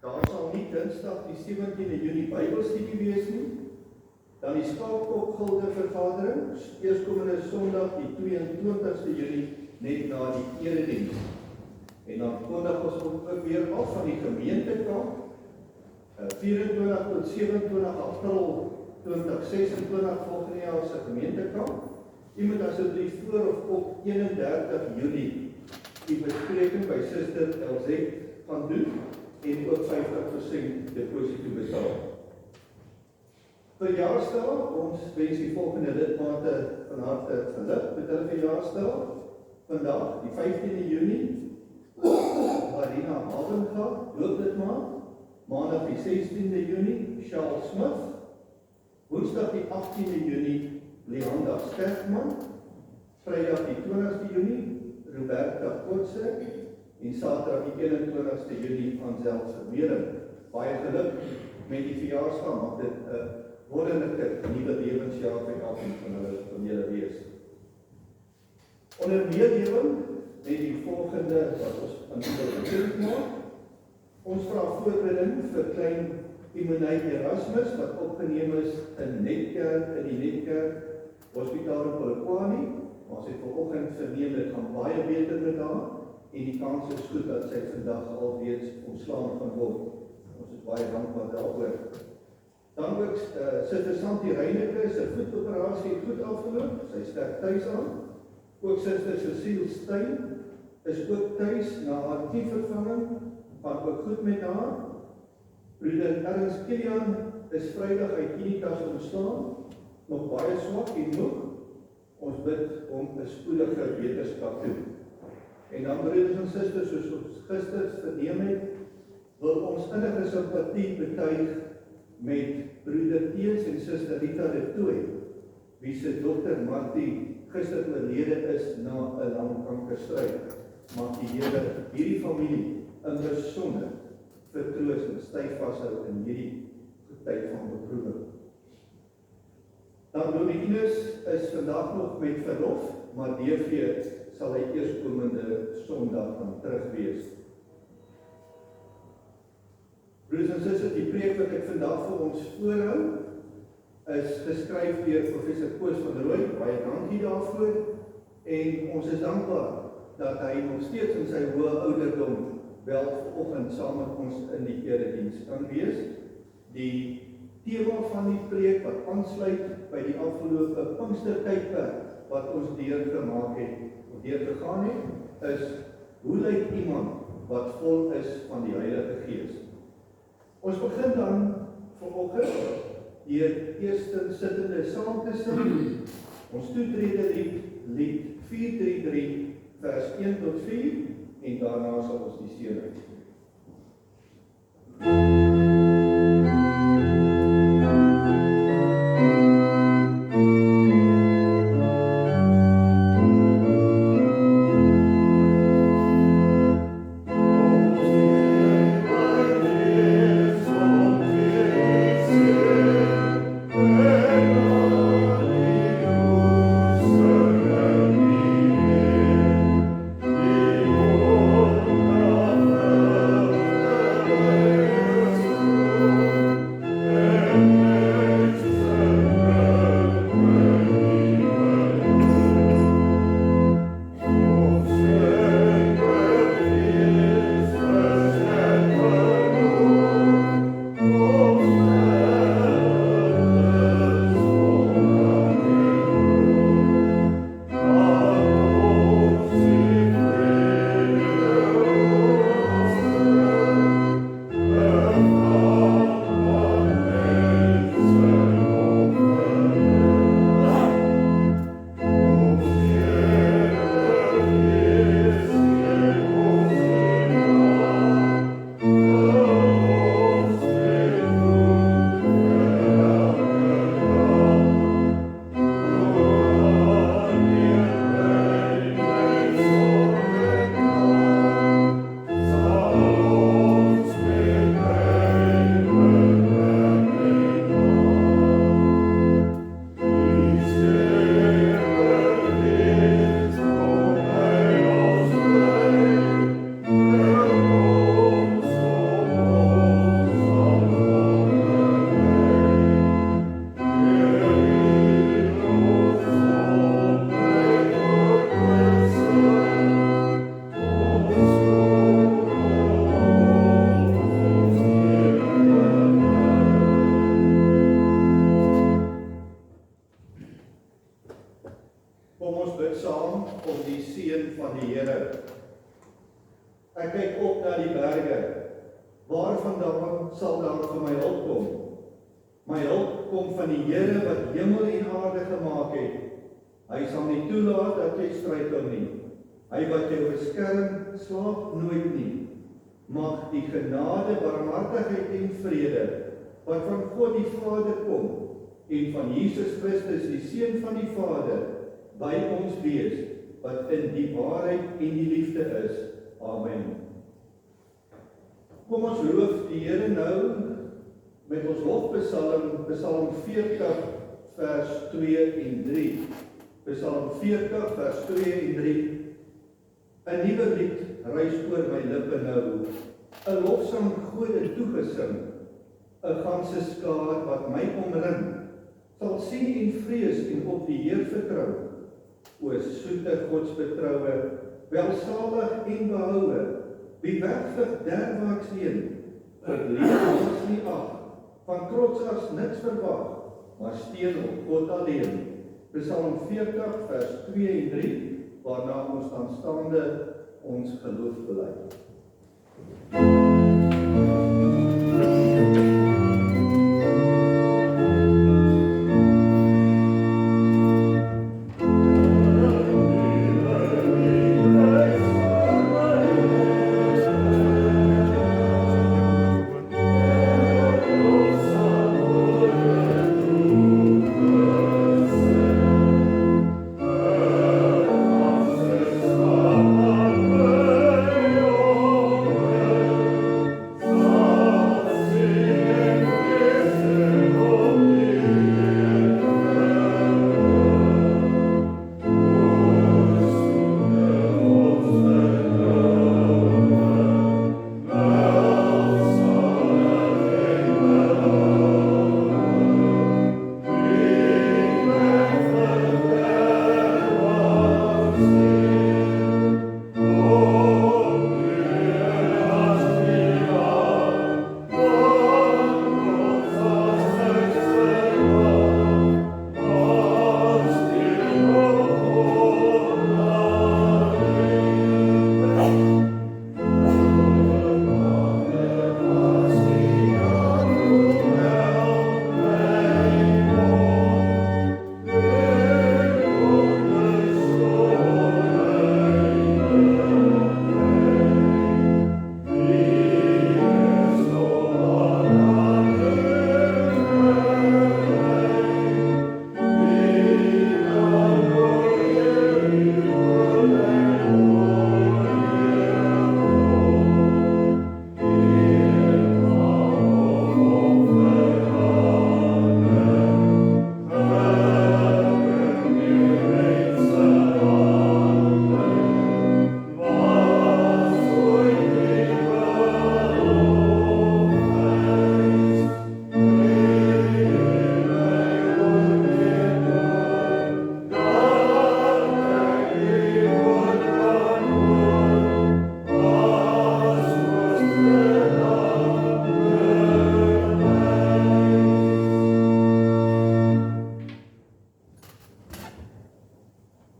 Daar sal nie Dinsdag die 17de Junie Bybelstudie wees nie. Dan die Skaapkopgilde vergadering, eerskomende Sondag die 22ste Junie, net na die erediens. En dan kondig ons ook weer af van die gemeentekamp, 24 tot 27 April 2026 volgende jaar se gemeentekamp. U moet asseblief voor of op 31 Julie die bespreking by Suster LZ gaan doen en ook 50% deposito betaal. Verjaarsdag, ons wens die volgende lidmate van harte geluk met hulle verjaarsdag. Vandag, die 15de Junie, Marina Havenga, doopnidmaat. Maandag die 16de Junie, Charles Smith. Woensdag die 18de Junie, Leanda Sterkman. Vrydag die 20ste Junie, Roberta Kotse. En Saterdag die 21ste Junie, Ansel Vermeulen. Baie geluk met die verjaarsdag, mag dit 'n wonderlike nuwe lewensjaar vir elkeen van julle wees. Onder meedewing het die volgende wat ons aan julle bekend maak. Ons vra voorbereiding vir klein Immunheid Erasmus wat opgeneem is in die Netkerk Hospitaal in Polokwane. Ons het vanoggend verneem dit gaan baie beter met haar en die kans is goed dat sy vandag alreeds ontslaan gaan word. Ons is baie dankbaar daaroor. Dan ook Suster Santi Reineke se voetoperasie goed afgeloop, sy sterk tuis aan. Ook Suster Cecile Stein is ook tuis na haar knievervanging, gaan ook goed met haar. Broeder Ernst Kilian is Vrydag uit klinikas ontstaan, nog baie swak en moeg. Ons bid om 'n spoedige wetenskap toe. En dan broeders en susters, soos ons gister verneem het, wil ons innige simpatie betuig met broeder Teens en suster Rita de Tooy, wie se dogter Martie gister oorlede is na 'n lang kankerstryd. Mag die Here hierdie familie in besonder vertroos en styf vashou in hierdie tyd van beproewing. Dan Dominus is vandag nog met verlof, maar DV sal hy eerskomende Sondag dan terug wees. Broers en susters, die preek wat ek vandag vir ons voorhou, is geskryf deur professor Koos van Rooi, baie dankie daarvoor, en ons is dankbaar dat hy nog steeds in sy hoë ouderdom wel vanoggend saam met ons in die erediens kan wees. Die tema van die preek wat aansluit by die afgelope Pinkstertydperk wat ons deurgegaan het, is hoe lyk iemand wat vol is van die Heilige Gees? Ons begin dan vanoggend deur eerstens sittende saam te sing. Ons toetrede lied 433 vers 1 tot 4 en daarna sal ons die seën uitspreek. Kom ons bid saam om die seën van die Here. Ek kyk op na die berge. Waarvandaan sal daar vir my hulp kom? My hulp kom van die Here wat hemel en aarde gemaak het. Hy sal nie toelaat dat jy struikel nie. Hy wat jou beskerm, slaap nooit nie. Mag die genade, barmhartigheid en vrede wat van God die Vader kom en van Jesus Christus die Seun van die Vader by ons wees, wat in die waarheid en die liefde is. Amen. Kom ons loof die Here nou met ons lofpsalm, Psalm 40 vers 2 en 3. Psalm 40 vers 2 en 3. 'n Nuwe lied reis oor my lippe nou, 'n lofsang Gode toegesing, 'n ganse skaar wat my omring, sal sien en vrees en op die Heer vertrou. O soete godsbetroue, welsalig en behoue, wie werklik derwaarts heen, verleef ons nie af, van trotsers niks verwag, maar steun op God alleen. Psalm 40 vers 2 en 3, waarna ons aanstaande ons geloof bely.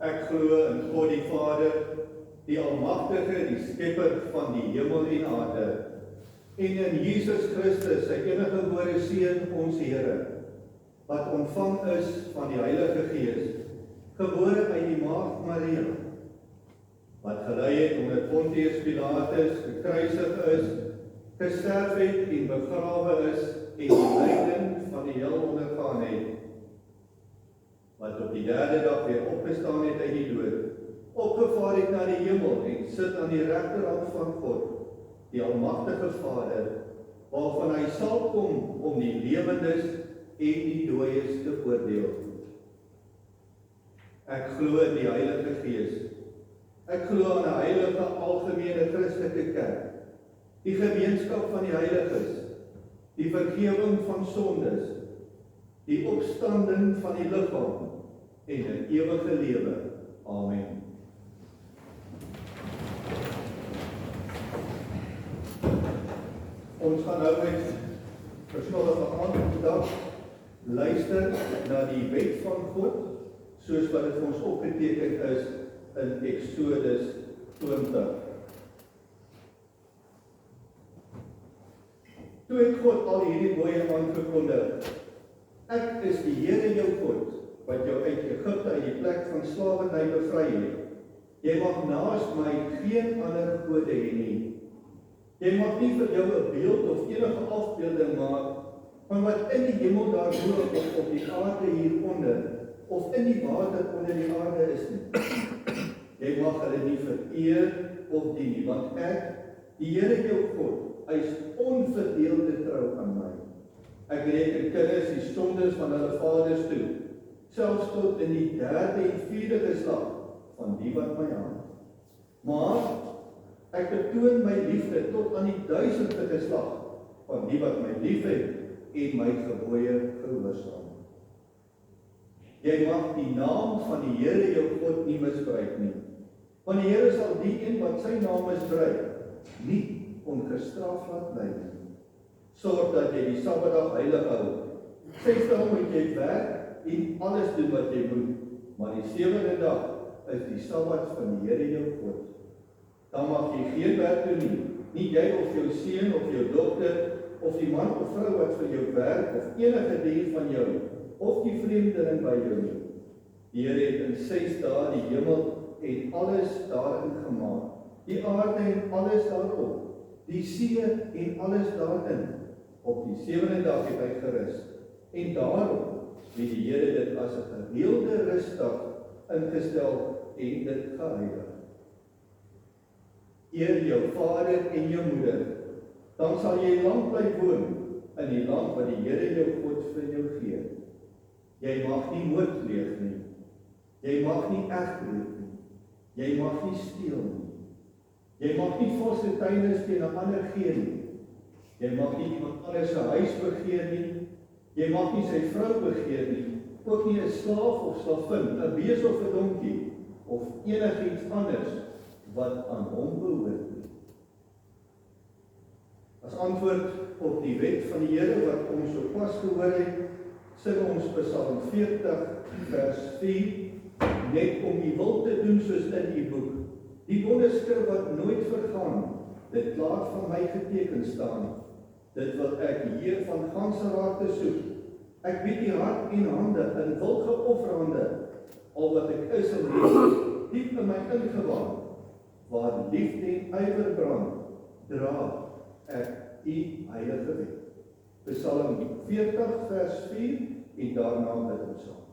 Ek glo in God die Vader, die Almagtige, die Skepper van die hemel en aarde, en in Jesus Christus, sy enige gebore Seun, ons Here, wat ontvang is van die Heilige Gees, gebore uit die Maagd Maria, wat gelei het onder Pontius Pilatus, gekruisig is, gesterf het en begrawe is, en die lyding van die hel ondergaan het, wat op die derde dag weer opgestaan het uit die dood, opgevaar het na die hemel en sit aan die regterhand van God, die Almagtige Vader, waarvan hy sal kom om die lewendes en die dooies te oordeel. Ek glo in die Heilige Gees. Ek glo aan 'n heilige algemene Christelike kerk, die gemeenskap van die heiliges, die vergifnis van sondes, die opstanding van die liggaam en 'n ewige lewe. Amen. Ons gaan nou met verskillende aandag luister na die wet van God, soos wat dit vir ons opgeteken is in Exodus 20. Toe het God al hierdie woorde aangekondig. Ek is die Here jou God, wat jou uit Egipte uit die plek van slawerny bevry het. Jy mag naas my geen ander gode hê nie. Jy mag nie vir jou 'n beeld of enige afbeelding maak van wat in die hemel daarbo of op die aarde hieronder of in die water onder die aarde is nie. Jy mag hulle nie vereer of dien nie, want ek, die Here jou God, hy is onverdeelde trou aan my. Ek reken kinders die sondes van hulle vaders toe, selfs tot in die 3de en 4de geslag van die wat my haat. Maar ek betoon my liefde tot aan die 1000de geslag van die wat my liefhet en my gebooie gehoorsaam. Jy mag die naam van die Here jou God nie misbruik nie, want die Here sal die een wat sy naam misbruik, nie ongestraf laat bly nie. Sorg dat jy die Sabbatdag heilig hou. 6 dae moet jy werk en alles doen wat jy moet, maar die 7de dag is die Sabbat van die Here jou God. Dan mag jy geen werk doen nie jy of jou seun of jou dogter, of die man of vrou wat vir jou werk, of enige dier van jou, of die vreemdeling by jou nie. Die Here het in 6 dae die hemel en alles daarin gemaak, die aarde en alles daarop, die see en alles daarin. Op die 7de dag het hy gerus, en daarom het die Here dit as 'n gereelde rusdag ingestel en dit geheilig. Eer jou vader en jou moeder, dan sal jy lank bly woon in die land wat die Here jou God vir jou gee. Jy mag nie moord pleeg nie, jy mag nie egbreek nie, jy mag nie steel nie, jy mag nie vals getuienis teen 'n ander gee nie, jy mag nie iemand anders se huis begeer nie, jy mag nie sy vrou begeer nie, ook nie 'n slaaf of slavin, 'n bees of 'n donkie, of enigiets anders wat aan hom behoort nie. As antwoord op die wet van die Here wat ons sopas gehoor het, sing ons Psalm 40 vers 4, net om die wil te doen soos in die boek, die wonderskrif wat nooit vergaan, dit klaar van my geteken staan, dit wil ek hier van ganse harte soek, ek weet die hart en hande in wilde offerhande, al wat ek is en leef, diep in my ingewand, waar liefde en ywer brand, dra ek die heilige wet. Psalm 40 vers 4 en daarna bid ons saam.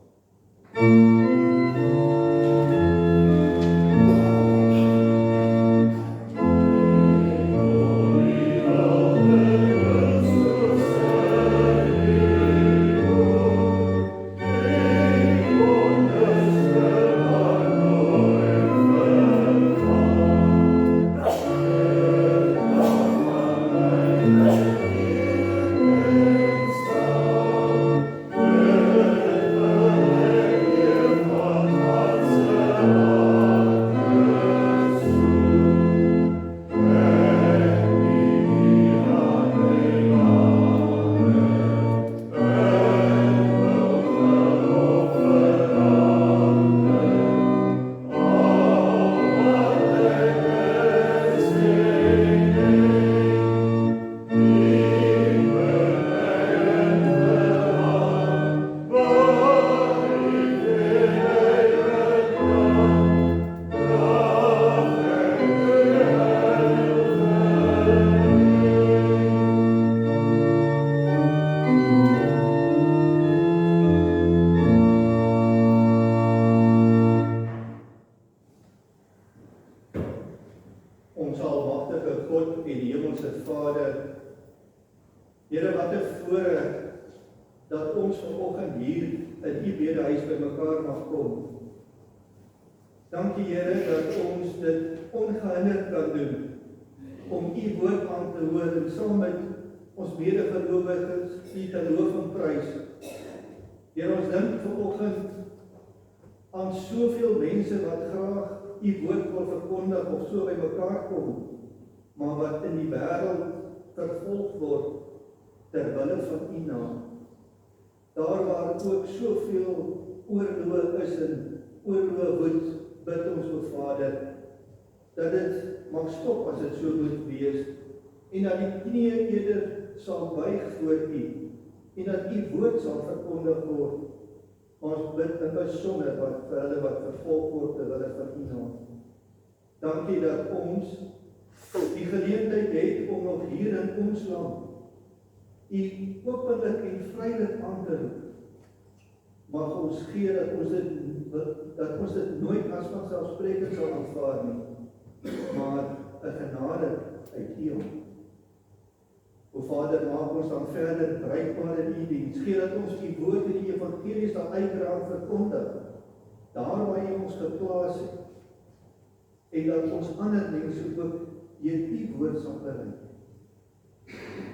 Ons almagtige God en hemelse Vader, Here, wat 'n voorreg dat ons vanoggend hier in U bedehuis bymekaar mag kom. Dankie Here dat ons dit ongehinderd kan doen om U woord aan te hoor en saam met ons medegelowiges U te loof en prys. Here, ons dink vanoggend aan soveel mense wat graag U woord wil verkondig of so by mekaar kom, maar wat in die wêreld vervolg word ter wille van U naam. Daar waar ook soveel oorlog is en oorlog woed, bid ons o Vader, dat dit mag stop as dit so moet wees, en dat die knieë eerder sal buig voor U, en dat U woord sal verkondig word. Ons bid in besonder wat vir hulle wat vervolg word terwyl van U naam. Dankie dat ons die geleentheid het om nog hier in ons land U openlik en vrylik aan te roep. Mag ons gee dat ons dit nooit as vanselfsprekend sal aanvaar nie, maar 'n genade uit U. O Vader, maak ons dan verder bruikbaar in U diens. Gee dat ons U woord en die evangelie sal uitdra en verkondig, daar waar U ons geplaas het, en dat ons ander mense ook deur U woord sal bereik.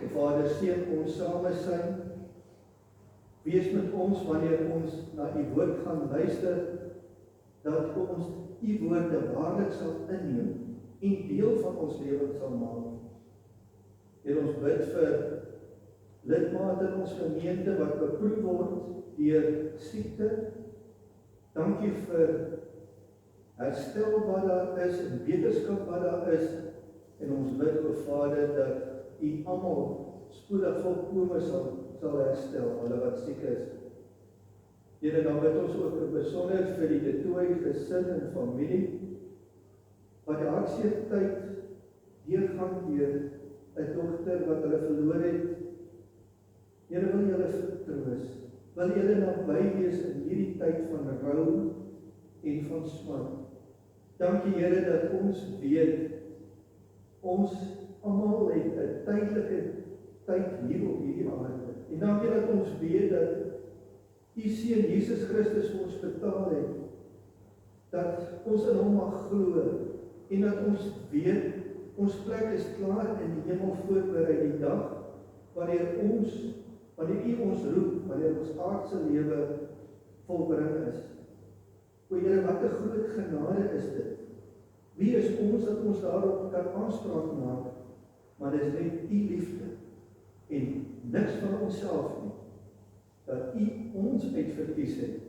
O Vader, seën ons samesyn, wees met ons wanneer ons na U woord gaan luister, dat ons U woorde waarlik sal inneem en deel van ons lewens sal maak. Heer, ons bid vir lidmate in ons gemeente wat beproef word deur siekte. Dankie vir herstel wat daar is en wetenskap wat daar is. En ons bid, o Vader, dat U almal spoedig volkome sal herstel, hulle wat siek is. Here, dan bid ons ook in besonder vir die De Tooy gesin en familie, wat die hartseer tyd deurgaan deur 'n dogter wat hulle verloor het. Here, wil jy hulle vertroos, wil jy hulle naby wees in hierdie tyd van rou en van smart. Dankie Here dat ons weet, ons almal het 'n tydelike tyd hier op hierdie aarde. En dankie dat ons weet dat U Seun Jesus Christus vir ons betaal het, dat ons in Hom mag glo, en dat ons weet, ons plek is klaar in die hemel voorberei die dag, wanneer U ons roep, wanneer ons aardse lewe volbring is. O Here, wat 'n groot genade is dit. Wie is ons dat ons daarop kan aanspraak maak, maar dit is net U liefde, en niks van onsself nie, dat U ons uitverkies het,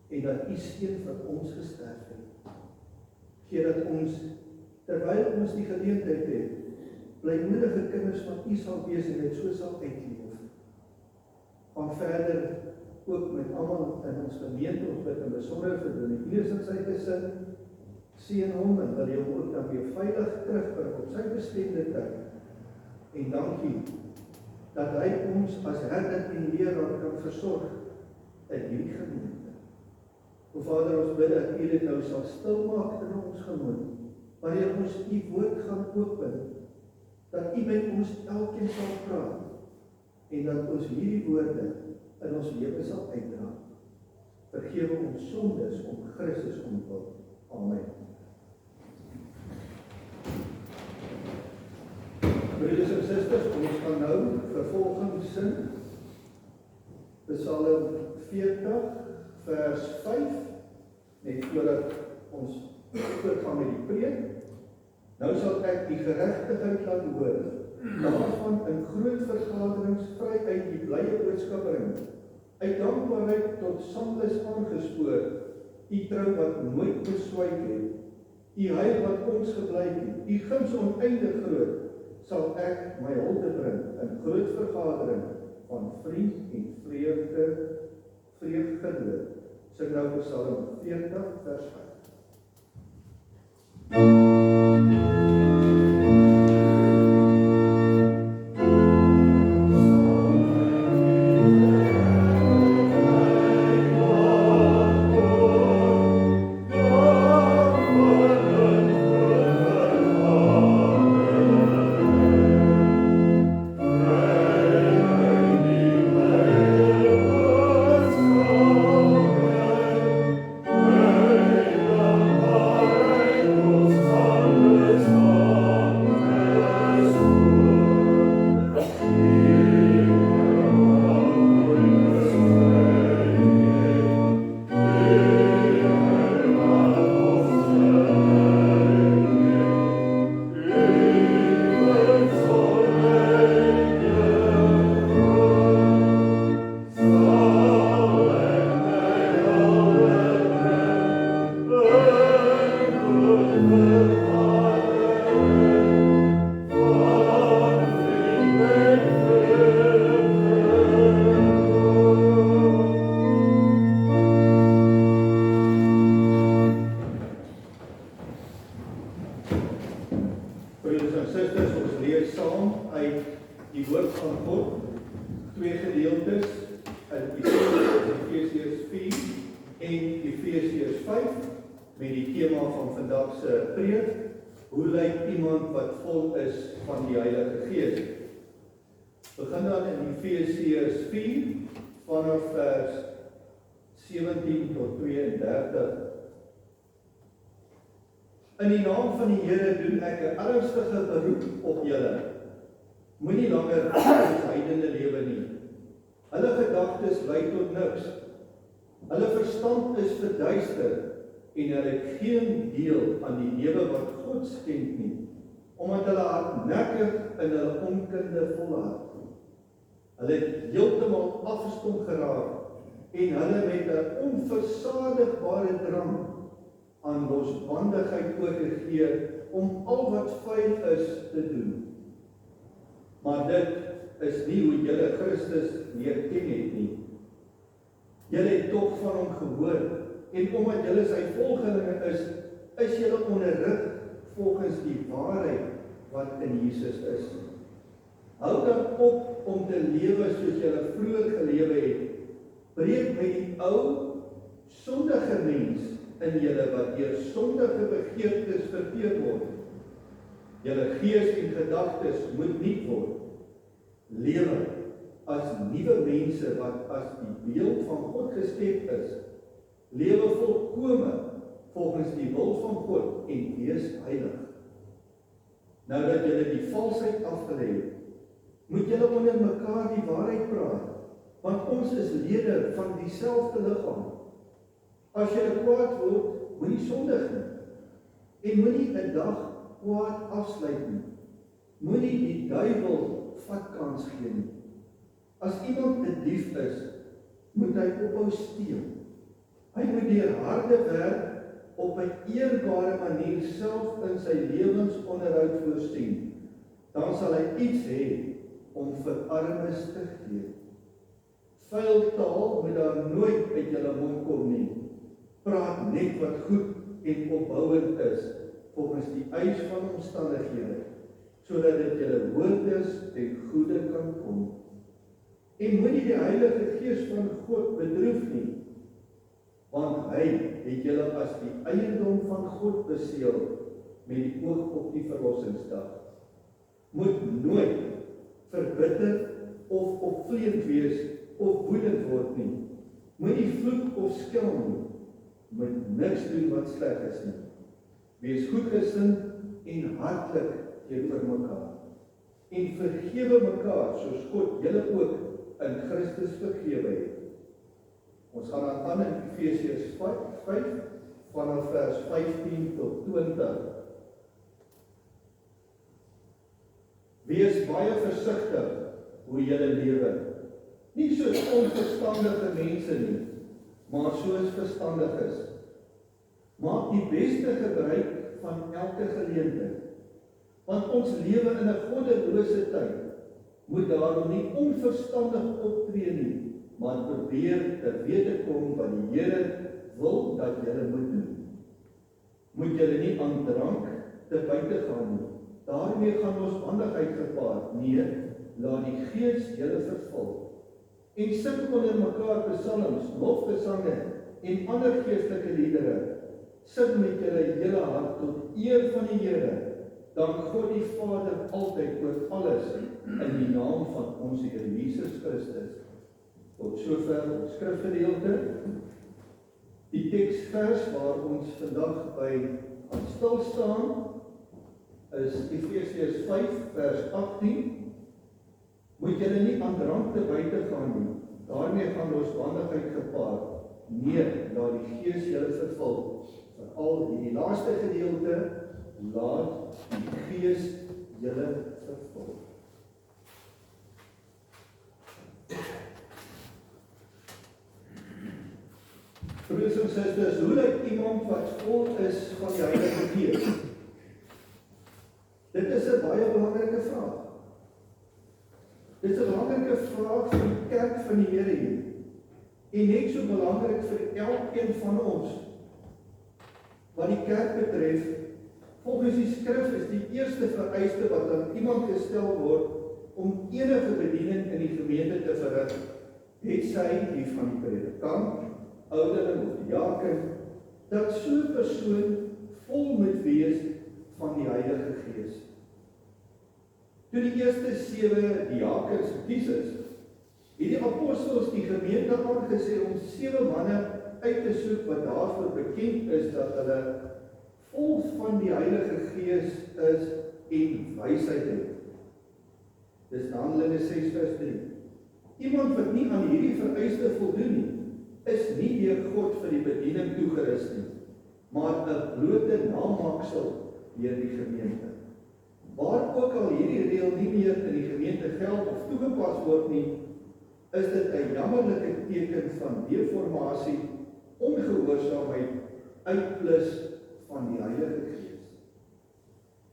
en dat U Seun vir ons gesterf het. Gee dat ons, terwyl ons die geleentheid het, blymoedige kinders van U sal wees en dit so sal uitleef. Gaan verder ook met almal in ons gemeente, ons bid in besonder vir Dominus en sy gesin, seën hom en wil jy hom ook dan weer veilig terugbring op sy bestemde tyd. En dankie dat hy ons as herder en leraar kan versorg in hierdie gemeente. O Vader, ons bid dat U dit nou sal stilmaak in ons gemoed, wanneer ons U woord gaan open, dat U met ons elkeen sal praat, en dat ons hierdie woorde in ons lewe sal uitdra. Vergewe ons sondes om Christus ontwil. Amen. Broeders en susters, ons gaan nou vervolgens sing Psalm 40 vers 5, net voordat ons voortgaan met die preek. Nou sal ek die geregtigheid laat hoor, daarvan in groot vergaderings vry uit die blye boodskap bring, uit dankbaarheid tot sanglus aangespoor, U trou wat nooit beswyk het, U heil wat ons geblyk het, U guns oneindig groot, sal ek my hulde bring in groot vergadering van vriend en vreugde gedood. Sing nou Psalm 40 vers 5. Oh, van God, twee gedeeltes in Efesiërs 4 en Efesiërs 5 met die tema van vandag se preek, hoe lyk iemand wat vol is van die Heilige Gees? Begin dan in Efesiërs 4 vanaf vers 17 tot 32. In die naam van die Here doen ek 'n ernstige beroep op julle. Moenie langer soos heidene lewe nie. Hulle gedagtes lei tot niks. Hulle verstand is verduister en hulle het geen deel aan die lewe wat God skenk nie, omdat hulle hardnekkig in hulle onkunde volhard. Hulle het heeltemal afgestom geraak en hulle met 'n onversadigbare drang aan losbandigheid oorgegee om al wat vuil is te doen. Maar dit is nie hoe julle Christus leer ken het nie. Julle het tog van hom gehoor, en omdat julle sy volgelinge is julle onderrig volgens die waarheid wat in Jesus is. Hou dan op om te lewe soos julle vroeër gelewe het. Breek met die ou, sondige mens in julle wat deur sondige begeertes verteer word. Julle gees en gedagtes moet nuut word. Lewe as nuwe mense wat as die beeld van God geskep is. Lewe volkome volgens die wil van God en wees heilig. Nou dat julle die valsheid afgelê het, moet julle onder mekaar die waarheid praat, want ons is lede van dieselfde liggaam. As julle kwaad word, moenie sondig nie, en moenie 'n dag kwaad afsluit nie. Moenie die duiwel vatkans gee nie. As iemand 'n dief is, moet hy ophou steel. Hy moet deur harde werk op 'n eerbare manier self in sy lewensonderhoud voorsien. Dan sal hy iets hê om vir armes te gee. Vuil taal moet daar nooit uit julle mond kom nie. Praat net wat goed en opbouend is, volgens die eis van omstandighede, sodat dit julle woordes ten goeie kan kom. En moenie die Heilige Gees van God bedroef nie, want hy het julle as die eiendom van God beseël met die oog op die verlossingsdag. Moet nooit verbitter of opvleend wees of woedend word nie. Moenie vloek of skel nie. Moet niks doen wat sleg is nie. Wees goedgesind en hartlik teenoor mekaar. En vergewe mekaar soos God julle ook in Christus vergewe het. Ons gaan dan aan in Efesiërs 5 vanaf vers 15 tot 20. Wees baie versigtig hoe julle lewe. Nie soos onverstandige mense nie, maar soos verstandiges. Maak die beste gebruik van elke geleentheid. Want ons lewe in 'n goddelose tyd. Moet daarom nie onverstandig optree nie, maar probeer te wete kom wat die Here wil dat julle moet doen. Moet julle nie aan drank te buite gaan nie. Daarmee gaan losbandigheid gepaard. Nee, laat die Gees julle vervul. En sing onder mekaar psalms, lofgesange en ander geestelike liedere. Sing met julle hele hart tot eer van die Here. Dank God die Vader altyd oor alles in die naam van ons Here Jesus Christus. Tot sover ons skrifgedeelte. Die teksvers waar ons vandag by aan stil staan is Efesiërs 5 vers 18. Moet julle nie aan drank te buite gaan nie. Daarmee gaan losbandigheid gepaard. Nee, laat die Gees julle vervul. Veral hierdie laaste gedeelte, laat die Gees julle vervul. Broers en susters, hoe lyk iemand wat vol is van die Heilige Gees? Dit is 'n baie belangrike vraag. Dit is 'n belangrike vraag vir die kerk van die Here hier. En net so belangrik vir elkeen van ons. Wat die kerk betref, volgens die skrif is die eerste vereiste wat aan iemand gestel word om enige bediening in die gemeente te verrig, het sy die van die predikant, ouderling of diaken, dat so 'n persoon vol moet wees van die Heilige Gees. Toe die eerste 7 diakens gekies is, het die apostels die gemeente aangesê om 7 manne uit te soek wat daarvoor bekend is dat hulle vol van die Heilige Gees is en wysheid het. Dis Handelinge 6 vers 3. Iemand wat nie aan hierdie vereiste voldoen nie, is nie deur God vir die bediening toegerus nie, maar 'n blote namaaksel deur die gemeente. Waar ook al hierdie reël nie meer in die gemeente geld of toegepas word nie, is dit 'n jammerlike teken van deformasie, ongehoorsaamheid, uitplus van die Heilige Gees.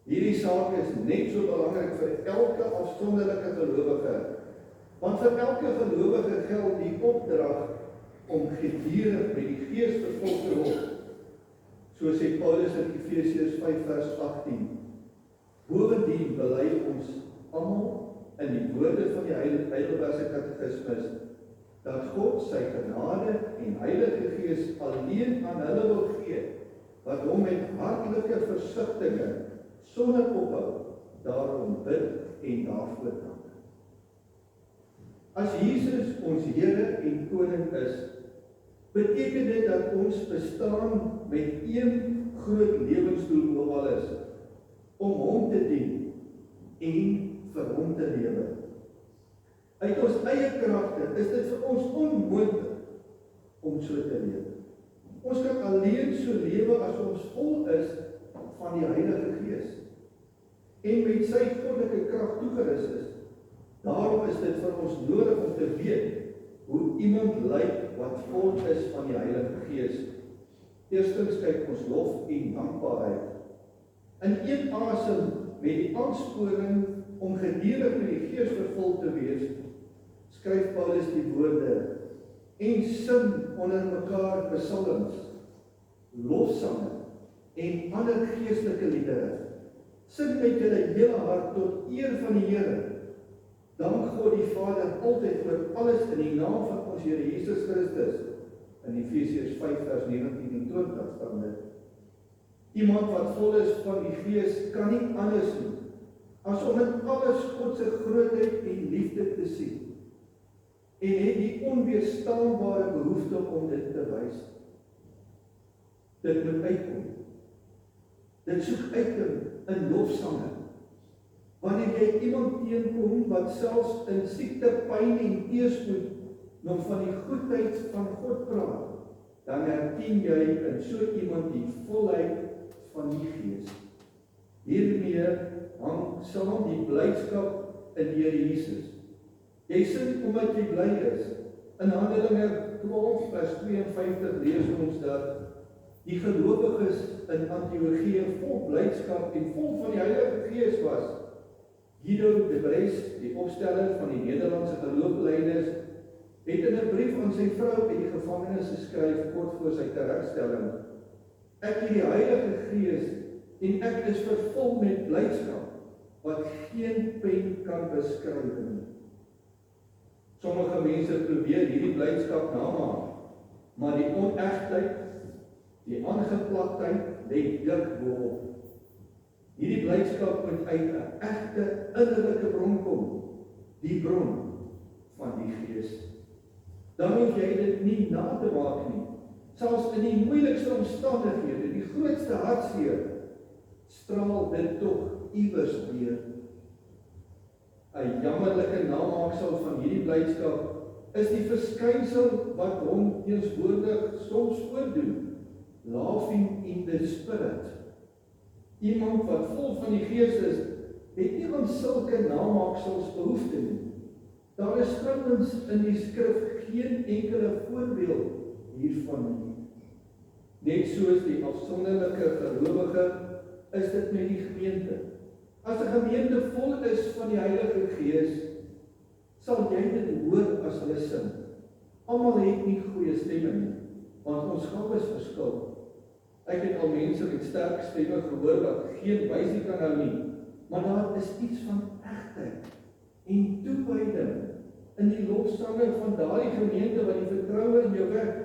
Hierdie saak is net so belangrik vir elke afsonderlike gelowige, want vir elke gelowige geld die opdrag om gedurig met die Gees vervul te word. So sê Paulus in Efesiërs 5 vers 18. Bovendien bely ons almal in die woorde van die Heidelbergse Katekismus dat God sy genade en Heilige Gees alleen aan hulle wil gee, wat hom met hartlike versigtiging sonder ophou daarom bid en daarvoor dank. As Jesus ons Here en Koning is, beteken dit dat ons bestaan met een groot lewensdoel bo alles, om hom te dien en vir hom te lewe. Uit ons eie kragte is dit vir ons onmoontlik om so te lewe. Ons kan alleen so lewe as ons vol is van die Heilige Gees en met sy goddelike krag toegerus is. Daarom is dit vir ons nodig om te weet hoe iemand lyk wat vol is van die Heilige Gees. Eerstens kyk ons lof en dankbaarheid. In een asem met die aansporing om gedurig met die Gees vervul te wees, skryf Paulus die woorde en sing onder mekaar psalms, lofsange en ander geestelike liedere. Sing met julle hele hart tot eer van die Here. Dank God die Vader altyd vir alles in die naam van ons Here Jesus Christus. In Efesiërs 5 vers 19 en 20 staan dit. Iemand wat vol is van die Gees kan nie anders nie as om in alles God se grootheid en liefde te sien en het die onweerstaanbare behoefte om dit te wys. Dit moet uitkom. Dit soek uiting in lofsange. Wanneer jy iemand teenkom wat selfs in siekte, pyn en teëspoed nog van die goedheid van God praat, dan herken jy in so iemand die volheid van die Gees. Hiermee hang saam die blydskap in die Here Jesus. Jy sing omdat jy bly is. In Handelinge 12 vers 52 lees ons dat die gelowiges in Antiochië vol blydskap en vol van die Heilige Gees was. Guido de Bres, die opsteller van die Nederlandse geloofsleiders, het in 'n brief aan sy vrou uit die gevangenis geskryf kort voor sy teregstelling. Ek het die Heilige Gees en ek is vervul met blydskap wat geen pen kan beskryf nie. Sommige mense probeer hierdie blydskap namaak, maar die onegtheid, die aangeplaktheid lê dik bo-op. Hierdie blydskap moet uit 'n egte innerlike bron kom, die bron van die Gees. Dan hoef jy dit nie na te maak nie. Selfs in die moeilikste omstandighede, die grootste hartseer, straal dit tog iewers deur. 'n jammerlike namaaksel van hierdie blydskap is die verskynsel wat hom teenswoordig soms voordoen, laughing in the spirit. Iemand wat vol van die Gees is, het nie aan sulke namaaksels behoefte nie. Daar is trouwens in die skrif geen enkele voorbeeld hiervan nie. Net soos die afsonderlike gelowige is dit met die gemeente. As 'n gemeente vol is van die Heilige Gees, sal jy dit hoor as hulle sing. Almal het nie goeie stemme nie, want ons gawes verskil. Ek het al mense met sterk stemme gehoor wat geen wysie kan hou nie, maar daar is iets van egtheid en toewyding in die lofsange van daardie gemeente wat die vertroue in jou werk.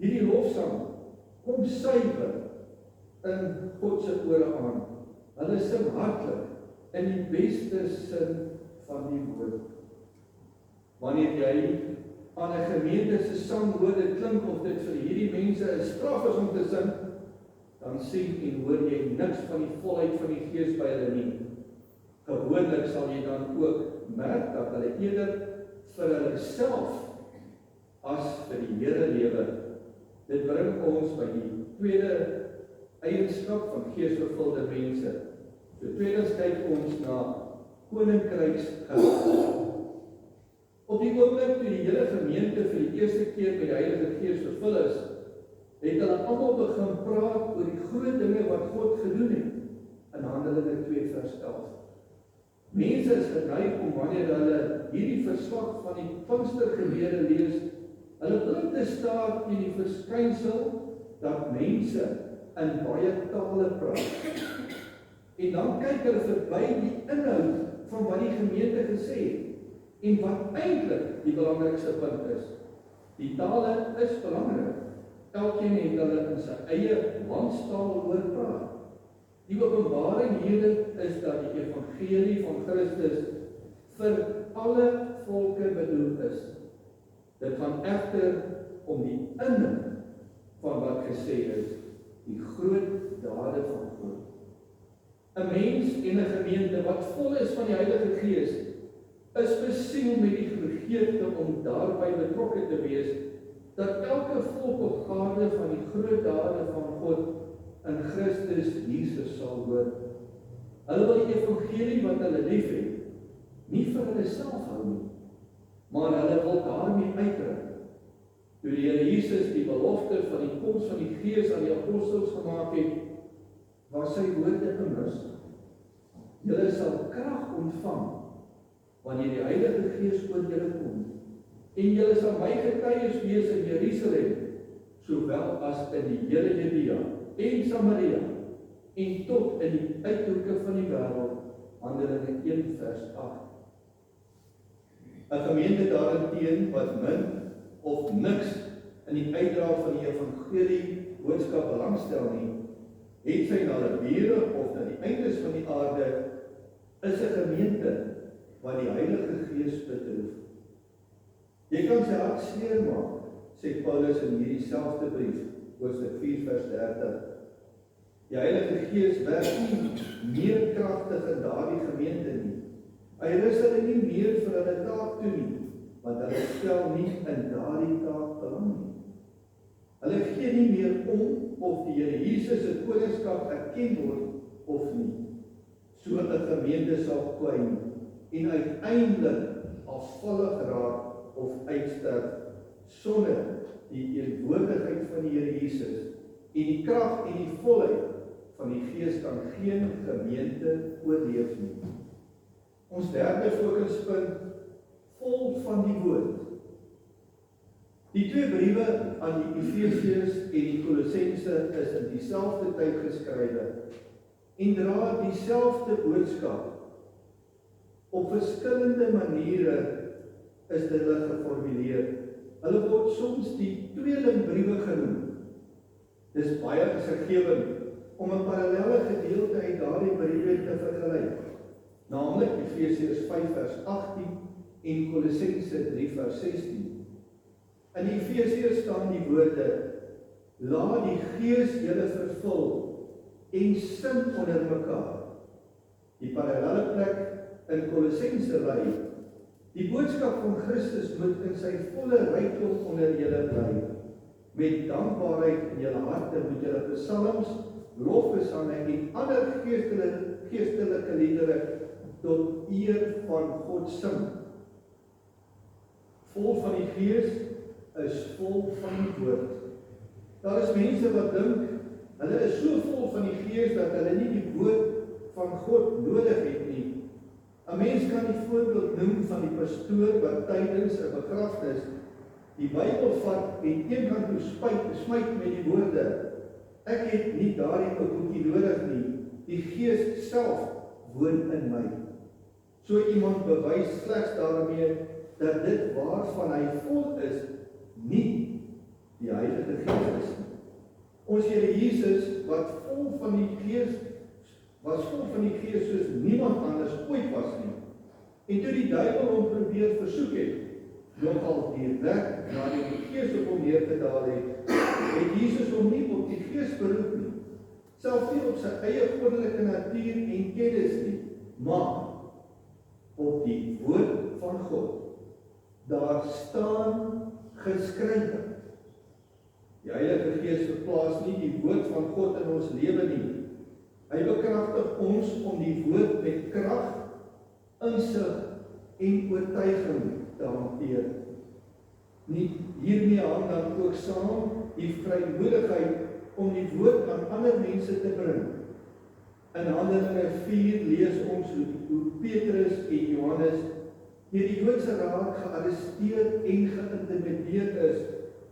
Hierdie lofsang kom suiwer in God se ore aan. Hulle sing hartlik in die beste sin van die woord. Wanneer jy aan 'n gemeente se sang hoor, dit klink of dit vir hierdie mense 'n straf is om te sing, dan sien en hoor jy niks van die volheid van die Gees by hulle nie. Gewoonlik sal jy dan ook merk dat hulle eerder vir hulle self as vir die Here lewe. Dit bring ons by die tweede eienskap van geesvervulde mense. So tweedens kyk ons na koninkryksgerig. Op die oomblik toe die hele gemeente vir die eerste keer met die Heilige Gees vervul is, het hulle almal begin praat oor die groot dinge wat God gedoen het. In Handelinge 2 vers 11. Mense is geneig om wanneer hulle hierdie verslag van die Pinkstergebeure lees, hulle blind te staar teen die verskynsel dat mense in baie tale praat. En dan kyk hulle verby die inhoud van wat die gemeente gesê het en wat eintlik die belangrikste punt is. Die tale is belangrik. Elkeen het hulle in sy eie landstaal hoor praat. Die openbaring hier is dat die evangelie van Christus vir alle volke bedoel is. Dit gaan egter om die inhoud van wat gesê is, die groot dade van God. 'n Mens en 'n gemeente wat vol is van die Heilige Gees, is besiel met die begeerte om daarby betrokke te wees, dat elke volk op aarde van die groot dade van God in Christus Jesus sal hoor. Hulle wil die evangelie wat hulle liefhet, nie vir hulle self hou nie, maar hulle wil daarmee uitdruk. Toe die Here Jesus die belofte van die koms van die Gees aan die apostels gemaak het, was sy woorde immers: julle sal krag ontvang wanneer die Heilige Gees oor julle kom, en julle sal my getuies wees in Jerusalem, sowel as in die hele Judea en Samaria, en tot in die uithoeke van die wêreld. Handelinge 1 vers 8. 'n Gemeente daarenteen wat min of niks in die uitdra van die evangelie boodskap belangstel nie, het sy na die bure of na die eindes van die aarde, is 'n gemeente wat die Heilige Gees betref. Jy kan sy hart seer maak, sê Paulus in hierdie selfde brief, Hoofstuk 4 vers 30. Die Heilige Gees werk nie meer kragtig in daardie gemeente nie. Hy rus hulle nie meer vir hulle taak toe nie, want hulle stel nie in daardie taak belang nie. Hulle gee nie meer om of die Here Jesus se koningskap erken word of nie. So 'n gemeente sal kwyn en uiteindelik afvallig raak of uitsterf sonder die teenwoordigheid van die Here Jesus en die krag en die volheid van die Gees kan geen gemeente oorleef nie. Ons derde fokuspunt, vol van die woord. Die twee briewe aan die Efesiërs en die Kolossense is in dieselfde tyd geskrywe en dra dieselfde boodskap. Op verskillende maniere is dit geformuleer. Hulle word soms die tweelingbriewe genoem. Dis baie gegewend om 'n parallelle gedeelte uit daardie briewe te vergelyk, naamlik Efesiërs 5 vers 18 en Kolossense 3 vers 16. In Efesiërs staan die woorde: laat die Gees julle vervul en sin onder mekaar. Die parallelle plek in Kolossense lei: die boodskap van Christus moet in sy volle rykdom onder julle bly. Met dankbaarheid in julle harte moet julle psalms, lofgesange en ander geestelike liedere tot eer van God sing. Vol van die Gees is vol van die woord. Daar is mense wat dink, hulle is so vol van die Gees dat hulle nie die woord van God nodig het nie. 'n Mens kan die voorbeeld noem van die pastoor wat tydens 'n begrafnis die Bybel vat en eenkant toe smyt met die woorde: ek het nie daardie boekie nodig nie, die Gees self woon in my. So iemand bewys slegs daarmee dat dit waarvan hy vol is, nie die Heilige Gees is nie. Ons Here Jesus, wat vol van die Gees, was vol van die Gees soos niemand anders ooit was nie. En toe die duiwel hom probeer versoek het, nogal direk na die Gees op hom neergedaal het Jesus hom nie op die Gees beroep nie, selfs nie op sy eie goddelike natuur en kennis nie, maar op die woord van God. Daar staan geskrywe. Die Heilige Gees verplaas nie die woord van God in ons lewe nie. Hy bekragtig ons om die woord met krag, insig en oortuiging te hanteer. Hiermee hang dan ook saam die vrymoedigheid om die woord aan ander mense te bring. In Handelinge 4 lees ons hoe Petrus en Johannes deur die Joodse raad gearresteer en geïntimideer is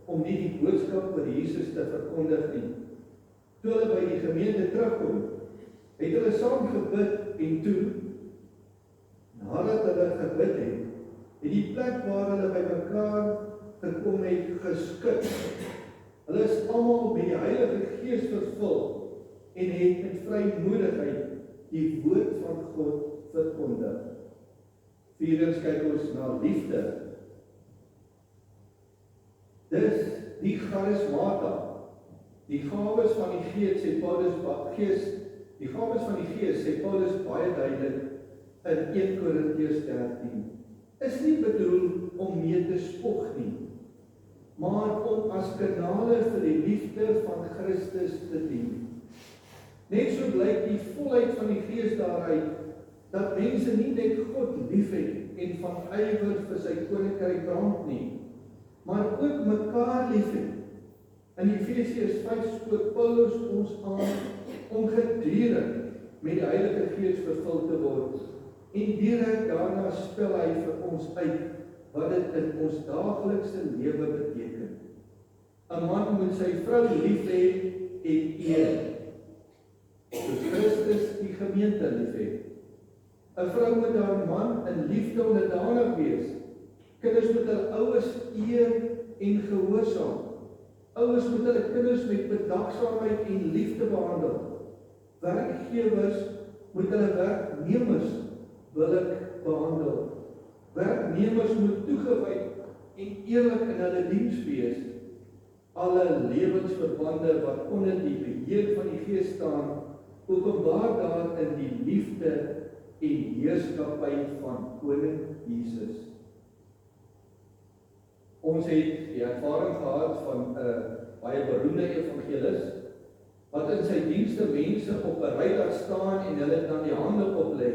om nie die boodskap oor Jesus te verkondig nie. Toe hulle by die gemeente terugkom, het hulle saam gebid en toe, nadat hulle gebid het die plek waar hulle by mekaar gekom het geskud. Hulle is almal met die Heilige Gees vervul en het met vrymoedigheid die woord van God verkondig. Vierdens kyk ons na liefde. Dis die charismata, die gawes van die Gees, sê Paulus, die gawes van die Gees, sê Paulus baie duidelik in 1 Korintiërs 13, is nie bedoel om mee te spog nie, maar om as kanale vir die liefde van Christus te dien. Net so blyk die volheid van die Gees daaruit, dat mense nie net God liefhet en van ywer vir sy koninkryk brand nie, maar ook mekaar liefhet. In Efesiërs 5 spook Paulus ons aan om gedurig met die Heilige Gees vervul te word, en direk daarna spel hy vir ons uit wat dit in ons daaglikse lewe beteken. 'n man moet sy vrou lief hê en eer, soos Christus die gemeente lief het. 'n vrou moet haar man in liefde onderdanig wees. Kinders moet hulle ouers eer en gehoorsaam. Ouers moet hulle kinders met bedagsaamheid en liefde behandel. Werkgewers moet hulle werknemers billik behandel. Werknemers moet toegewyd en eerlik in hulle diens wees. Alle lewensverbande wat onder die beheer van die Gees staan, openbaar daar in die liefde en heerskappy van Koning Jesus. Ons het die ervaring gehad van 'n baie beroemde evangelis, wat in sy dienste mense op 'n ry laat staan en hulle dan die hande oplê,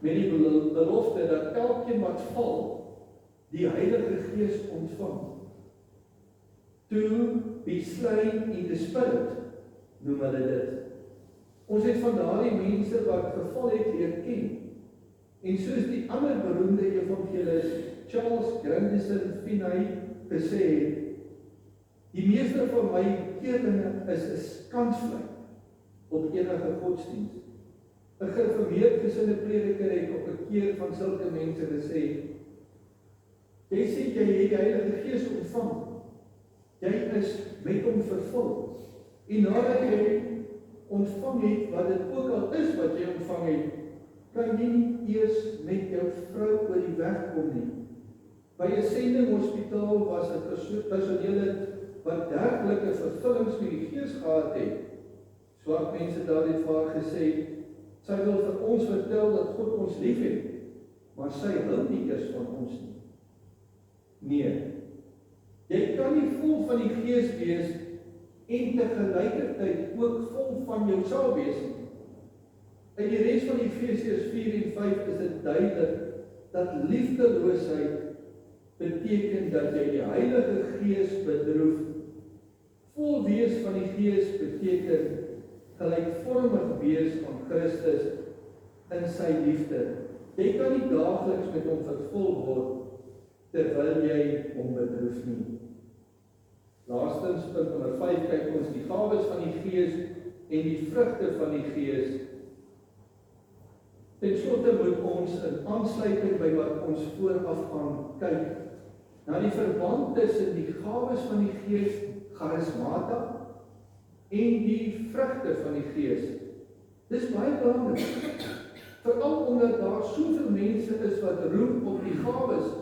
met die belofte dat elkeen wat val, die Heilige Gees ontvang. To be slain in the Spirit, noem hulle dit. Ons het van daardie mense wat geval het leer ken. En soos die ander beroemde evangelis Charles Grandison Finney gesê het, die meeste van my bekeerlinge is 'n skandvlek op enige godsdienst. 'n gereformeerde gesinde prediker het op 'n keer van sulke mense gesê, jy sê jy het die Heilige Gees ontvang, jy is met hom vervul, en nadat jy ontvang het, wat dit ook al is wat jy ontvang het, kan jy nie eers met jou vrou oor die weg kom nie. By 'n sendinghospitaal was 'n personeel wat dergelike vervullings met die Gees gehad het. Swart mense daar het vir haar gesê, sy wil vir ons vertel dat God ons lief het, maar sy hou nie eers van ons nie. Nee, jy kan nie vol van die Gees wees en tegelijkertyd ook vol van jouself wees nie. In die res van Efesiërs 4 en 5 is dit duidelik dat liefdeloosheid beteken dat jy die Heilige Gees bedroef. Vol wees van die Gees beteken gelykvormig wees van Christus in sy liefde. Jy kan nie daagliks met hom vervul word terwyl jy hom bedroef nie. Laastens, punt nommer 5, kyk ons die gawes van die Gees en die vrugte van die Gees. Ten slotte moet ons in aansluiting by wat ons vooraf gaan kyk, na die verband tussen die gawes van die Gees, charismata, en die vrugte van die Gees. Dis baie belangrik, veral omdat daar soveel mense is wat roem op die gawes,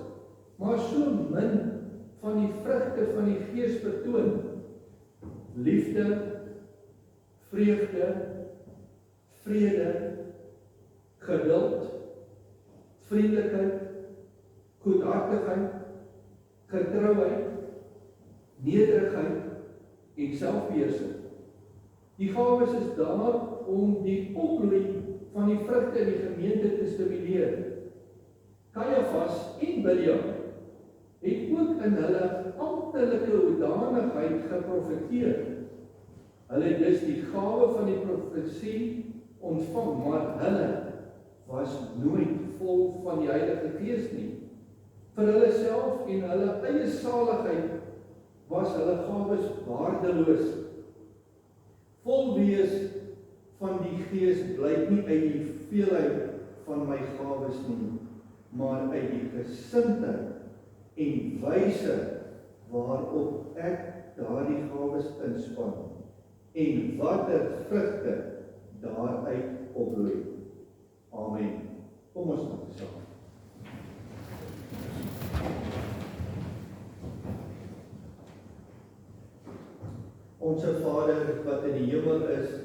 maar so min van die vrugte van die Gees vertoon. Liefde, vreugde, vrede, geduld, vriendelikheid, goedhartigheid, getrouheid, nederigheid en selfbeheersing. Die gawes is daar om die opbloei van die vrugte in die gemeente te stimuleer. Caiaphas en Biljam het ook in hulle amptelike hoedanigheid geprofeteer. Hulle het dus die gawe van die profesie ontvang, maar hulle was nooit vol van die Heilige Gees nie. Vir hulle self en hulle eie saligheid was hulle gawes waardeloos. Vol wees van die Gees blyk nie uit die veelheid van my gawes nie, maar uit die gesindheid en wyse waarop ek daardie gawes inspann en watter vrugte daaruit opbloei. Amen. Kom ons maak saam. Onse Vader wat in die hemel is,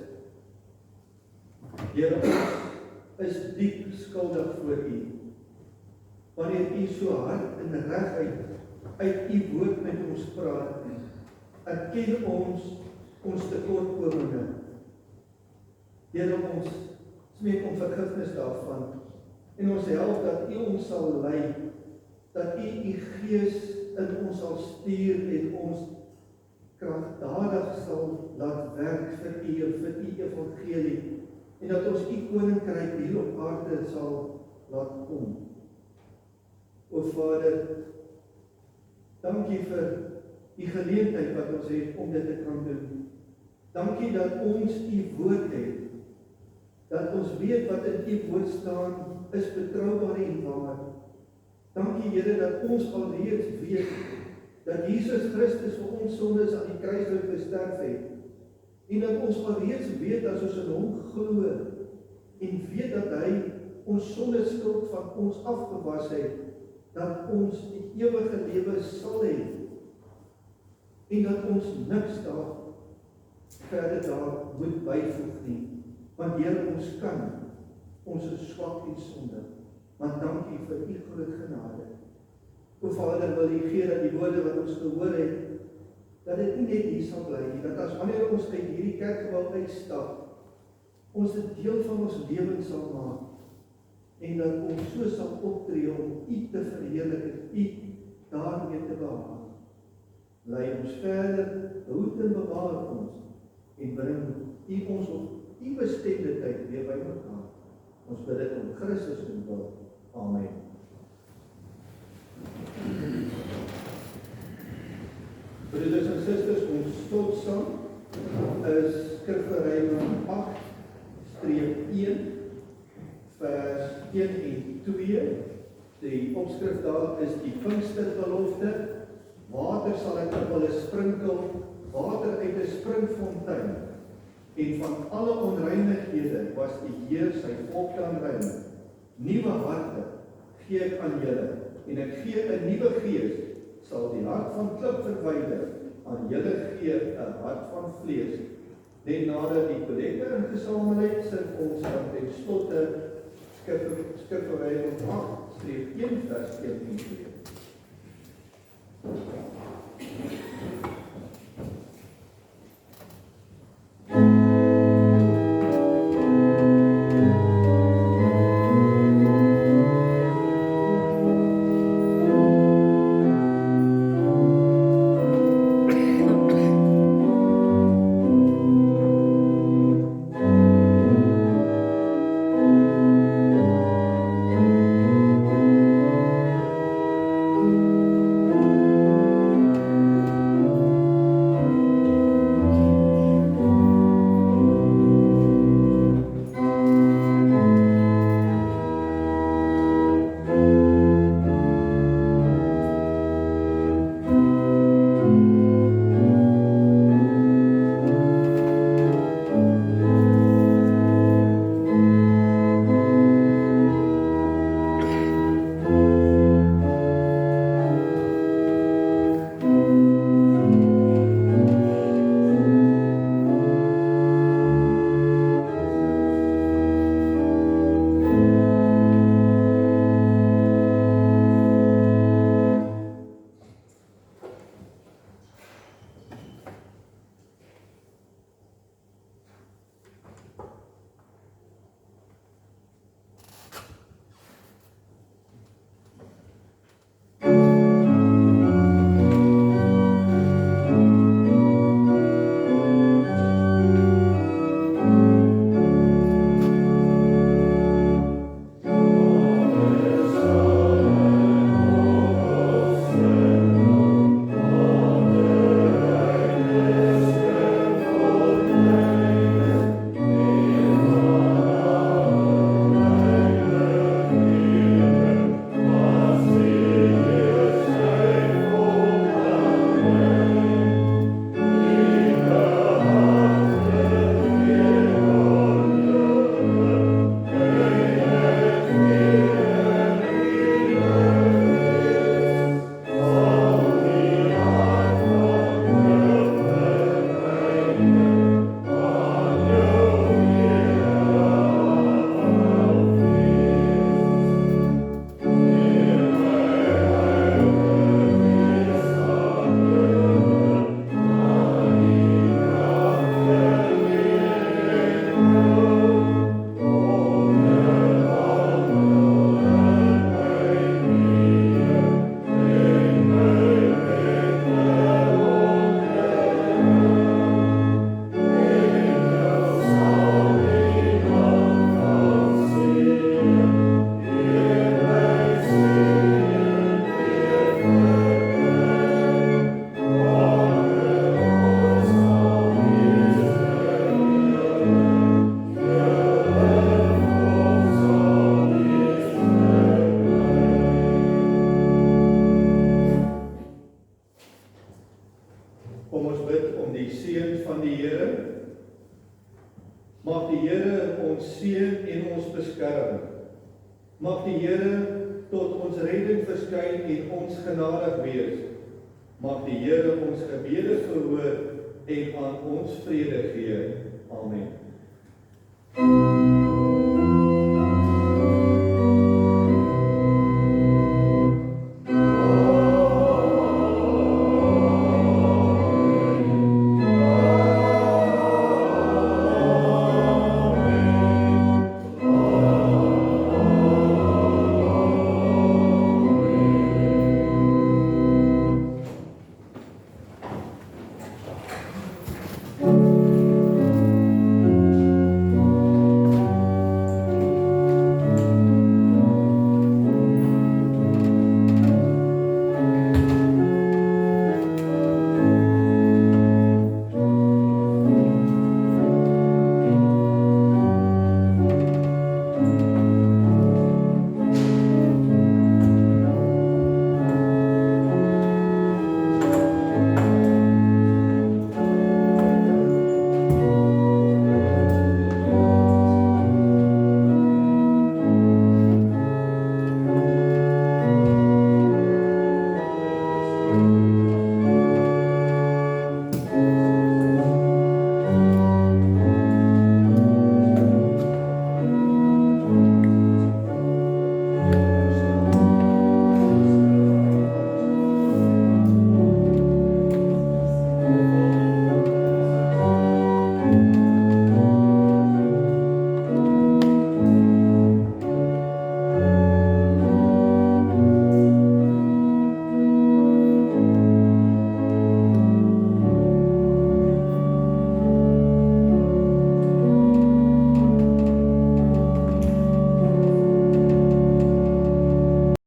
Here, ons is diep skuldig voor U. Wanneer U so hard en reguit uit U woord met ons praat, erken ons tekortkominge. Here, ons smeek om vergifnis daarvan en ons help dat U ons sal lei, dat U Gees in ons sal stuur en ons kragtadig sal laat werk vir U evangelie en dat ons U koninkryk hier op aarde sal laat kom. O Vader, dankie vir die geleentheid wat ons het om dit te kan doen. Dankie dat ons U woord het, dat ons weet wat in U woord staan is betroubaar en waar. Dankie Here dat ons alreeds weet dat Jesus Christus vir ons sondes aan die kruishout gesterf het en dat ons alreeds weet as ons in Hom glo en weet dat Hy ons sondeskuld van ons afgewas het, dat ons die ewige lewe sal hê en dat ons niks daar verder daar moet byvoeg nie, want Here ons kan, ons is swak en sonde, maar dankie vir U groot genade. O Vader, wil U gee dat die woorde wat ons gehoor het, dat dit nie net hier sal bly nie, dat as wanneer ons uit hierdie kerkgebou uitstap, ons dit deel van ons lewens sal maak, en dat ons so sal optree om U te verheerlik en U daarmee te behaag. Lei ons verder, behoed en bewaar ons, en bring U ons op U bestemde tyd weer by mekaar. Ons bid dit om Christus en wil. Amen. Broeders en susters, ons slotsom is Skrifgereiging 8-1 vers 1 en 2. Die opskrif daar is die Pinksterbelofte. Water sal ek op hulle sprinkel, water uit 'n springfontein. En van alle onreinighede was die Heer sy volk dan rein. Nuwe harte gee ek aan julle, en ek gee 'n nuwe gees, sal die hart van klip verwyder, aan julle gee 'n hart van vlees. Net nadat die kollekte ingesamel het, sing ons dan ten slotte Skrifgereiging 8-1 vers 1 en 2. Mag die Here ons seën en ons beskerm. Mag die Here tot ons redding verskyn en ons genadig wees. Mag die Here ons gebede verhoor en aan ons vrede gee.